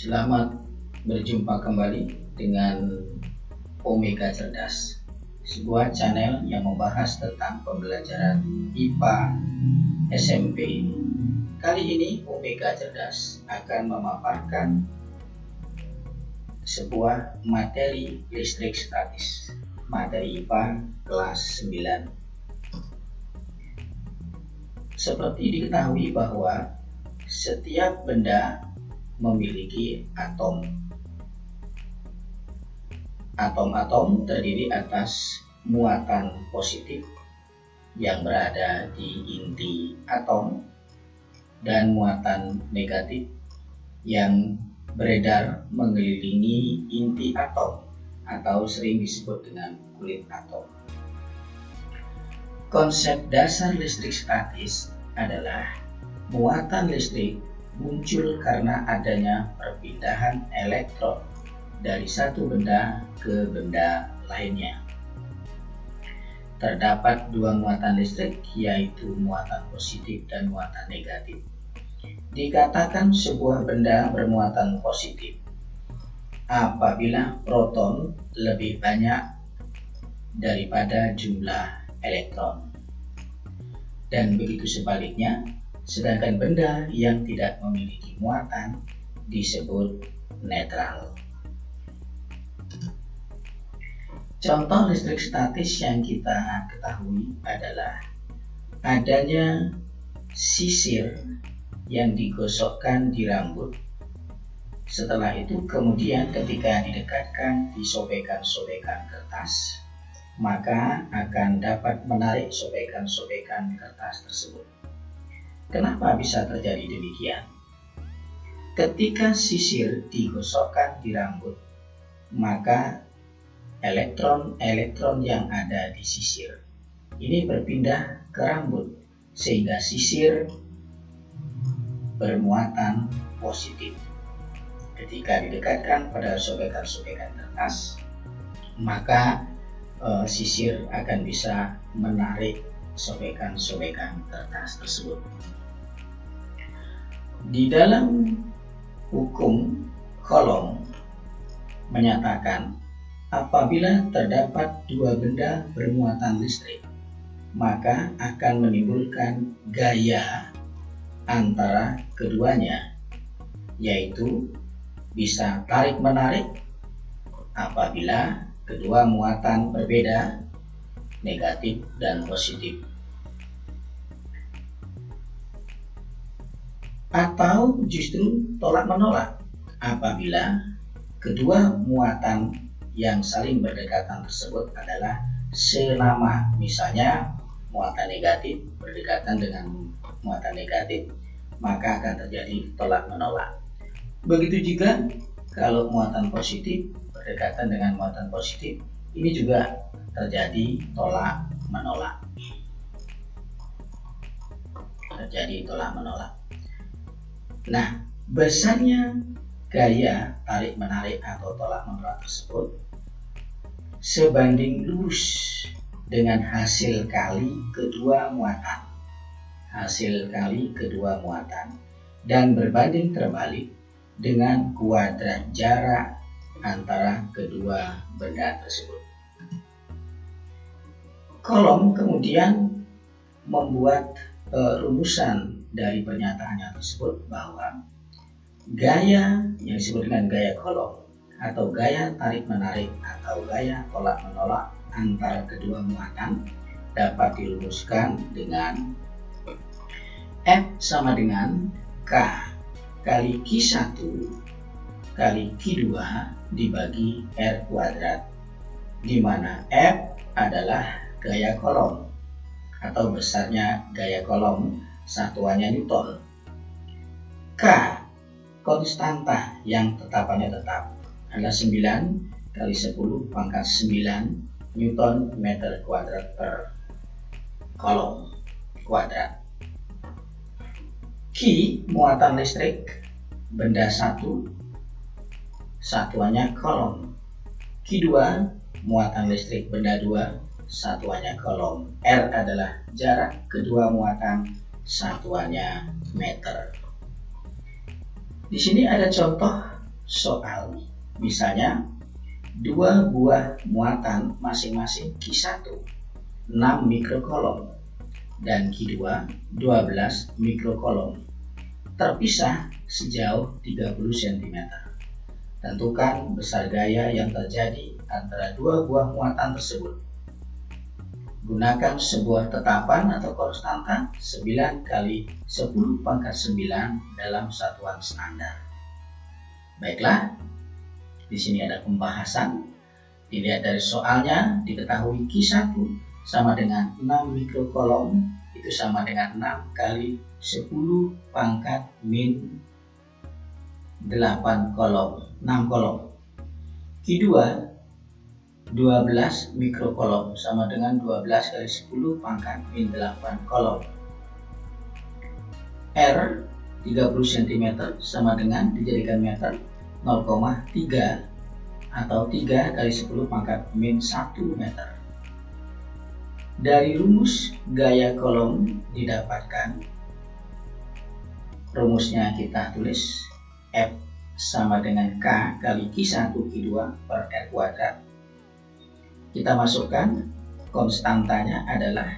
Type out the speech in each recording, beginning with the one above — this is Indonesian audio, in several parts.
Selamat berjumpa kembali dengan Omega Cerdas, sebuah channel yang membahas tentang pembelajaran IPA SMP. Kali ini Omega Cerdas akan memaparkan sebuah materi listrik statis, materi IPA kelas 9. Seperti diketahui bahwa setiap benda memiliki atom. Atom-atom terdiri atas muatan positif yang berada di inti atom dan muatan negatif yang beredar mengelilingi inti atom atau sering disebut dengan kulit atom. Konsep dasar listrik statis adalah muatan listrik muncul karena adanya perpindahan elektron dari satu benda ke benda lainnya. Terdapat dua muatan listrik, yaitu muatan positif dan muatan negatif. Dikatakan sebuah benda bermuatan positif apabila proton lebih banyak daripada jumlah elektron, dan begitu sebaliknya. Sedangkan benda yang tidak memiliki muatan disebut netral. Contoh listrik statis yang kita ketahui adalah adanya sisir yang digosokkan di rambut. Setelah itu kemudian ketika didekatkan di sobekan-sobekan kertas, maka akan dapat menarik sobekan-sobekan kertas tersebut. Kenapa bisa terjadi demikian? Ketika sisir digosokkan di rambut, maka elektron-elektron yang ada di sisir ini berpindah ke rambut, sehingga sisir bermuatan positif. Ketika didekatkan pada sobekan-sobekan kertas, maka sisir akan bisa menarik sobekan-sobekan kertas tersebut. Di dalam hukum Coulomb menyatakan apabila terdapat dua benda bermuatan listrik, maka akan menimbulkan gaya antara keduanya, yaitu bisa tarik-menarik apabila kedua muatan berbeda, negatif dan positif. Atau justru tolak-menolak apabila kedua muatan yang saling berdekatan tersebut adalah selama, misalnya muatan negatif berdekatan dengan muatan negatif, maka akan terjadi tolak-menolak. Begitu juga kalau muatan positif berdekatan dengan muatan positif, ini juga terjadi tolak-menolak. Nah, besarnya gaya tarik-menarik atau tolak-menolak tersebut sebanding lurus dengan hasil kali kedua muatan, dan berbanding terbalik dengan kuadrat jarak antara kedua benda tersebut. Coulomb kemudian membuat rumusan dari pernyataannya tersebut bahwa gaya yang disebut dengan gaya Coulomb atau gaya tarik-menarik atau gaya tolak-menolak antara kedua muatan dapat dirumuskan dengan F sama dengan K kali Q1 kali Q2 dibagi R kuadrat, di mana F adalah gaya Coulomb atau besarnya gaya Coulomb, satuannya Newton. K konstanta yang tetapannya tetap adalah 9 kali 10 pangkat 9 Newton meter kuadrat per Coulomb kuadrat. Q muatan listrik benda 1, satuannya Coulomb. Q2 muatan listrik benda 2, satuannya Coulomb. R adalah jarak kedua muatan, satuannya meter. Di sini ada contoh soal, misalnya dua buah muatan masing-masing Q1 6 mikrokolom dan Q2 12 mikrokolom, terpisah sejauh 30 cm. Tentukan besar gaya yang terjadi antara dua buah muatan tersebut. Gunakan sebuah tetapan atau konstanta 9 kali 10 pangkat 9 dalam satuan standar. Baiklah, di sini ada pembahasan. Dilihat dari soalnya, diketahui Q1 sama dengan 6 mikrokolom, itu sama dengan 6 kali 10 pangkat min 8 kolom, 6 kolom. Q2 12 mikrokolom sama dengan 12 kali 10 pangkat min 8 kolom. R 30 cm sama dengan dijadikan meter 0,3 atau 3 kali 10 pangkat min 1 meter. Dari rumus gaya kolom didapatkan, rumusnya kita tulis F sama dengan K kali Q1 Q2 per R kuadrat. Kita masukkan konstantanya adalah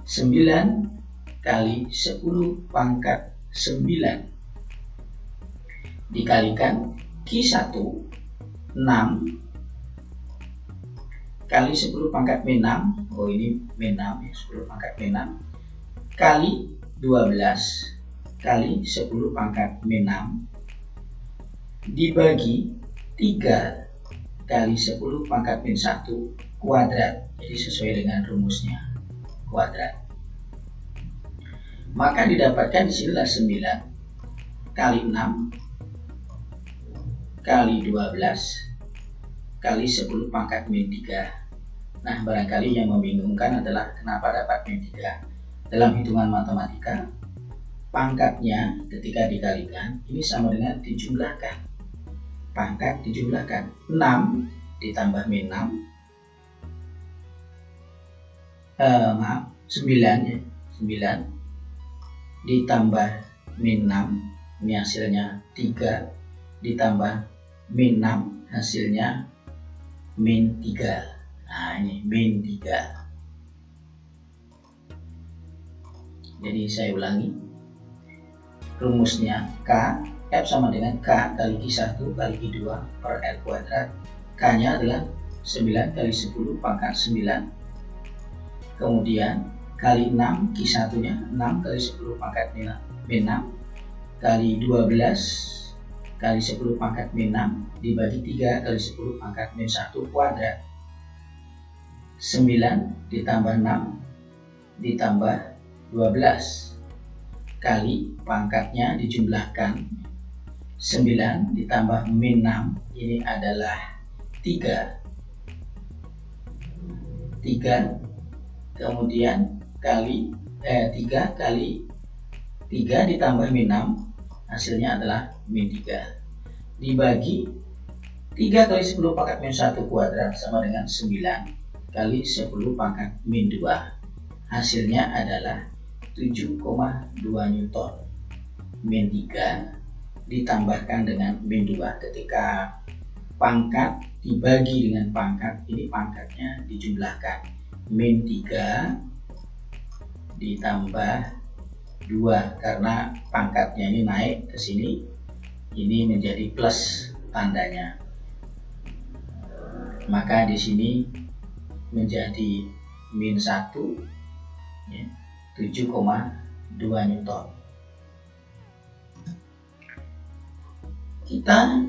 9 kali 10 pangkat 9 dikalikan Q1 6 kali 10 pangkat min 6, oh ini min 6 ya, 10 pangkat min 6 kali 12 kali 10 pangkat min 6 dibagi 3 kali 10 pangkat min 1 kuadrat. Jadi sesuai dengan rumusnya, kuadrat. Maka didapatkan di sinilah 9 kali 6 kali 12 kali 10 pangkat min 3. Nah, barangkali yang membingungkan adalah kenapa dapat min 3. Dalam hitungan matematika, pangkatnya ketika dikalikan ini sama dengan dijumlahkan. Pangkat dijumlahkan 6 ditambah min 6 9 ya, 9 ditambah min 6, ini hasilnya 3 ditambah min 6 hasilnya min 3. Nah, ini min 3. Jadi saya ulangi, rumusnya K, F sama dengan K kali Q1 kali Q2 per R kuadrat. K nya adalah 9 kali 10 pangkat 9, kemudian kali 6, Q1 nya 6 kali 10 pangkat min 6 kali 12 kali 10 pangkat min 6 dibagi 3 kali 10 pangkat min 1 kuadrat. 9 ditambah 6 ditambah 12 kali pangkatnya dijumlahkan 9 ditambah min 6, ini adalah 3 kemudian kali 3 kali 3 ditambah min 6 hasilnya adalah min 3 dibagi 3 kali 10 pangkat min 1 kuadrat sama dengan 9 kali 10 pangkat min 2, hasilnya adalah 7,2 Newton. Min 3 ditambahkan dengan min 2, ketika pangkat dibagi dengan pangkat, ini pangkatnya dijumlahkan, min 3 ditambah 2 karena pangkatnya ini naik ke sini, ini menjadi plus tandanya, maka di sini menjadi min 1 ya, 7,2 Newton. Kita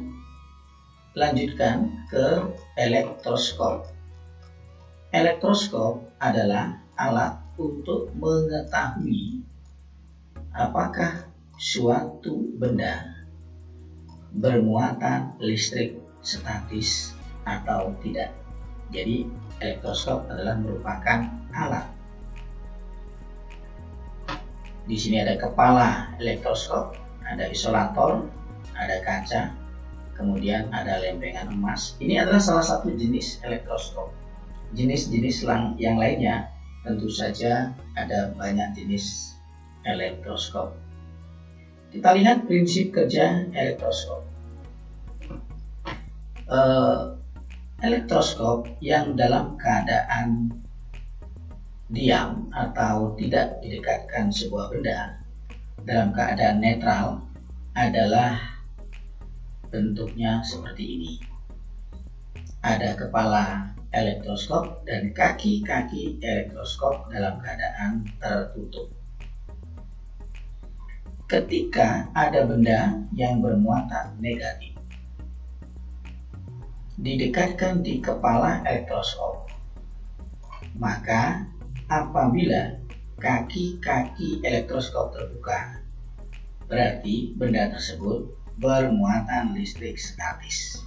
lanjutkan ke elektroskop. Elektroskop adalah alat untuk mengetahui apakah suatu benda bermuatan listrik statis atau tidak. Jadi elektroskop adalah merupakan alat. Di sini ada kepala elektroskop, ada isolator, ada kaca, kemudian ada lempengan emas. Ini adalah salah satu jenis elektroskop. Jenis-jenis yang lainnya tentu saja ada banyak jenis elektroskop. Kita lihat prinsip kerja elektroskop. elektroskop yang dalam keadaan diam atau tidak didekatkan sebuah benda dalam keadaan netral adalah bentuknya seperti ini. Ada kepala elektroskop dan kaki-kaki elektroskop dalam keadaan tertutup. Ketika ada benda yang bermuatan negatif didekatkan di kepala elektroskop, maka apabila kaki-kaki elektroskop terbuka, berarti benda tersebut bermuatan listrik statis.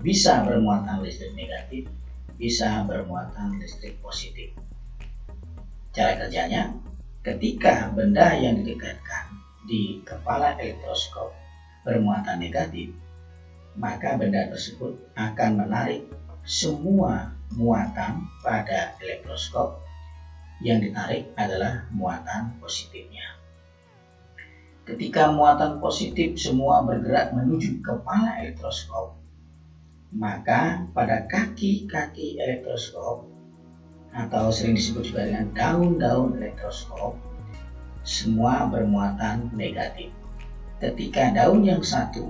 Bisa bermuatan listrik negatif, bisa bermuatan listrik positif. Cara kerjanya, ketika benda yang didekatkan di kepala elektroskop bermuatan negatif, maka benda tersebut akan menarik semua muatan pada elektroskop. Yang ditarik adalah muatan positifnya. Ketika muatan positif semua bergerak menuju kepala elektroskop, maka pada kaki-kaki elektroskop atau sering disebut juga dengan daun-daun elektroskop, semua bermuatan negatif. Ketika daun yang satu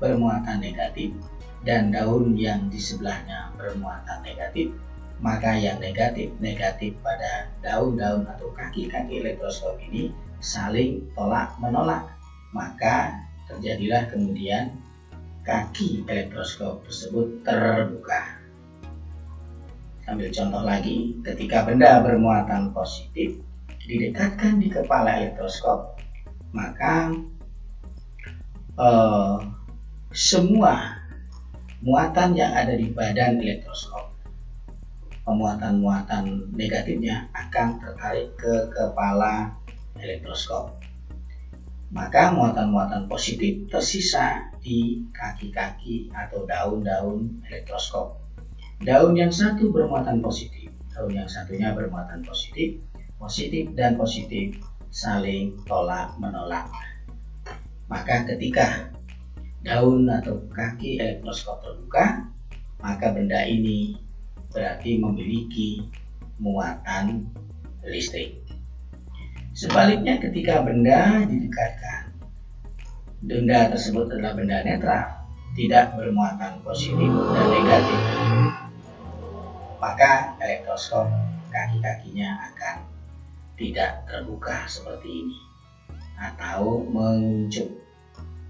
bermuatan negatif dan daun yang di sebelahnya bermuatan negatif, maka yang negatif-negatif pada daun-daun atau kaki-kaki elektroskop ini saling tolak menolak, maka terjadilah kemudian kaki elektroskop tersebut terbuka. Ambil contoh lagi, ketika benda bermuatan positif didekatkan di kepala elektroskop, maka semua muatan yang ada di badan elektroskop, muatan-muatan negatifnya akan tertarik ke kepala elektroskop. Maka muatan-muatan positif tersisa di kaki-kaki atau daun-daun elektroskop. Daun yang satu bermuatan positif, daun yang satunya bermuatan positif, positif dan positif saling tolak menolak. Maka ketika daun atau kaki elektroskop terbuka, maka benda ini berarti memiliki muatan listrik. Sebaliknya ketika benda didekatkan, benda tersebut adalah benda netral, tidak bermuatan positif dan negatif, maka elektroskop kaki-kakinya akan tidak terbuka seperti ini atau menguncup.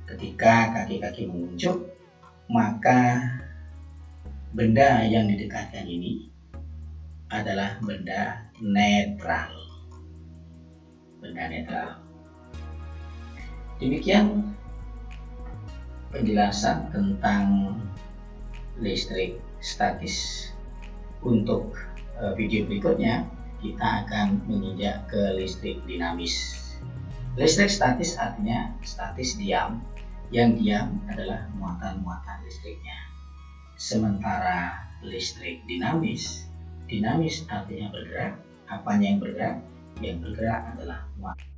Ketika kaki-kaki menguncup, maka benda yang didekatkan ini adalah benda netral. Benda netral. Demikian penjelasan tentang listrik statis. Untuk video berikutnya kita akan menginjak ke listrik dinamis. Listrik statis artinya statis diam. Yang diam adalah muatan-muatan listriknya. Sementara listrik dinamis, dinamis artinya bergerak. Apanya yang bergerak? Yang bergerak adalah muatan.